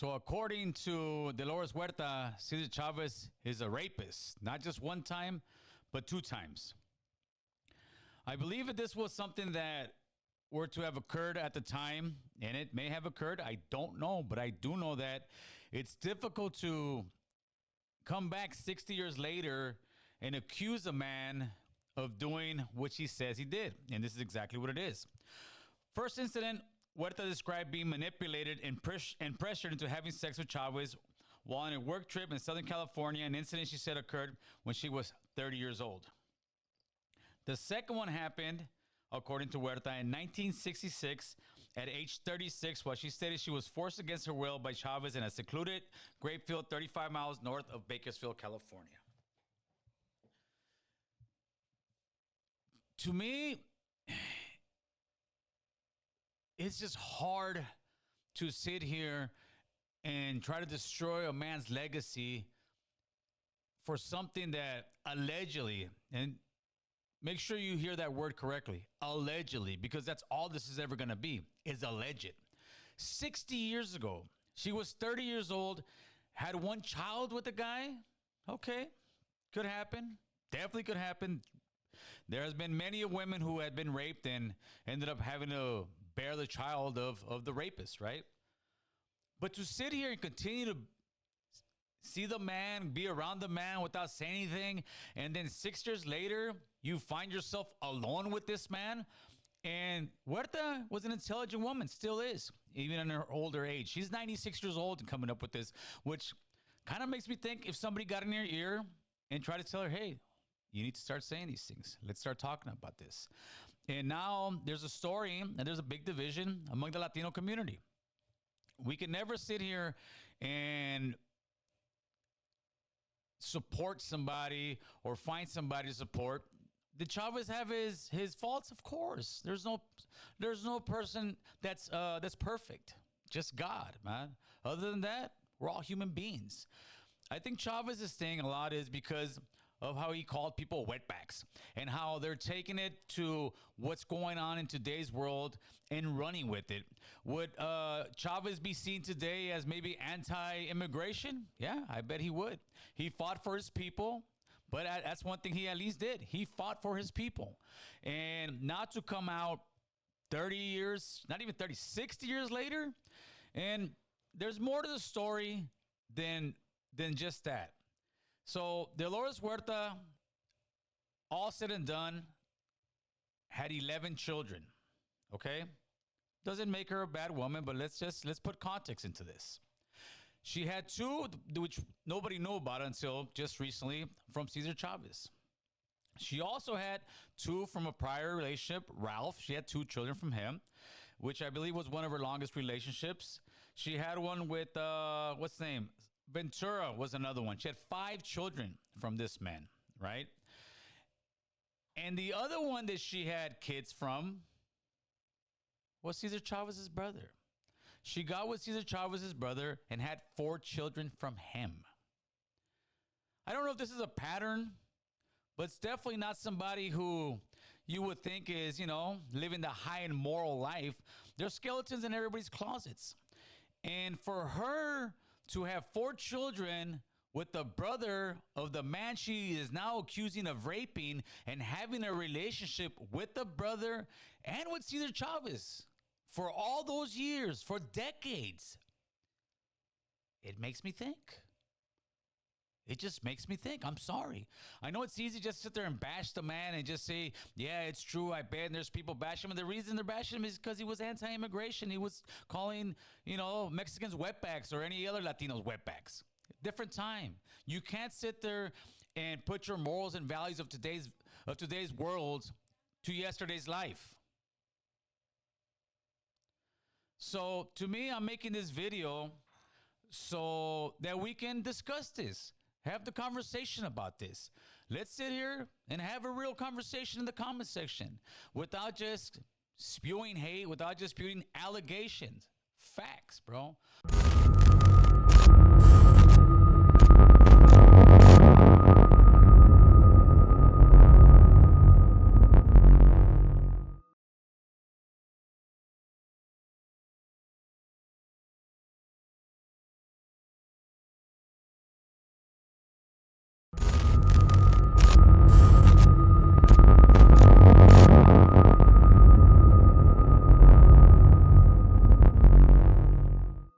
So according to Dolores Huerta, Cesar Chavez is a rapist, not just one time, but two times. I believe that this was something that were to have occurred at the time, and it may have occurred. I don't know, but I do know that it's difficult to come back 60 years later and accuse a man of doing what he says he did. And this is exactly what it is. First incident, Huerta described being manipulated and pressured into having sex with Chavez while on a work trip in Southern California, an incident she said occurred when she was 30 years old. The second one happened, according to Huerta, in 1966 at age 36, while she stated she was forced against her will by Chavez in a secluded grape field 35 miles north of Bakersfield, California. To me, it's just hard to sit here and try to destroy a man's legacy for something that allegedly, and make sure you hear that word correctly, allegedly, because that's all this is ever going to be, is alleged. 60 years ago, she was 30 years old, had one child with a guy. Okay, could happen. Definitely could happen. There has been many women who had been raped and ended up having to bear the child of the rapist, right? But to sit here and continue to see the man, be around the man without saying anything, and then 6 years later, you find yourself alone with this man. And Huerta was an intelligent woman, still is, even in her older age. She's 96 years old and coming up with this, which kind of makes me think if somebody got in her ear and tried to tell her, hey, you need to start saying these things. Let's start talking about this. And now there's a story and there's a big division among the Latino community. We can never sit here and support somebody or find somebody to support. Did Chavez have his faults? Of course. There's no person that's perfect. Just God, man. Other than that, we're all human beings. I think Chavez's thing a lot is because of how he called people wetbacks and how they're taking it to what's going on in today's world and running with it. Would Chavez be seen today as maybe anti-immigration? Yeah, I bet he would. He fought for his people, but that's one thing he at least did. He fought for his people. And not to come out 30 years, not even 30, 60 years later, and there's more to the story than just that. So Dolores Huerta, all said and done, had 11 children, okay? Doesn't make her a bad woman, but let's put context into this. She had two, which nobody knew about until just recently, from Cesar Chavez. She also had two from a prior relationship, Ralph. She had two children from him, which I believe was one of her longest relationships. She had one with, what's the name? Ventura was another one. She had 5 children from this man, right? And the other one that she had kids from was Cesar Chavez's brother. She got with Cesar Chavez's brother and had 4 children from him. I don't know if this is a pattern, but it's definitely not somebody who you would think is, living the high-end moral life. There's skeletons in everybody's closets. And for her to have 4 children with the brother of the man she is now accusing of raping and having a relationship with the brother and with Cesar Chavez for all those years, for decades, it makes me think. It just makes me think. I'm sorry. I know it's easy just to sit there and bash the man and just say, yeah, it's true. I bet there's people bashing him. And the reason they're bashing him is because he was anti-immigration. He was calling, Mexicans wetbacks or any other Latinos wetbacks. Different time. You can't sit there and put your morals and values of today's world to yesterday's life. So to me, I'm making this video so that we can discuss this. Have the conversation about this. Let's sit here and have a real conversation in the comment section without just spewing hate, without just spewing allegations. Facts, bro.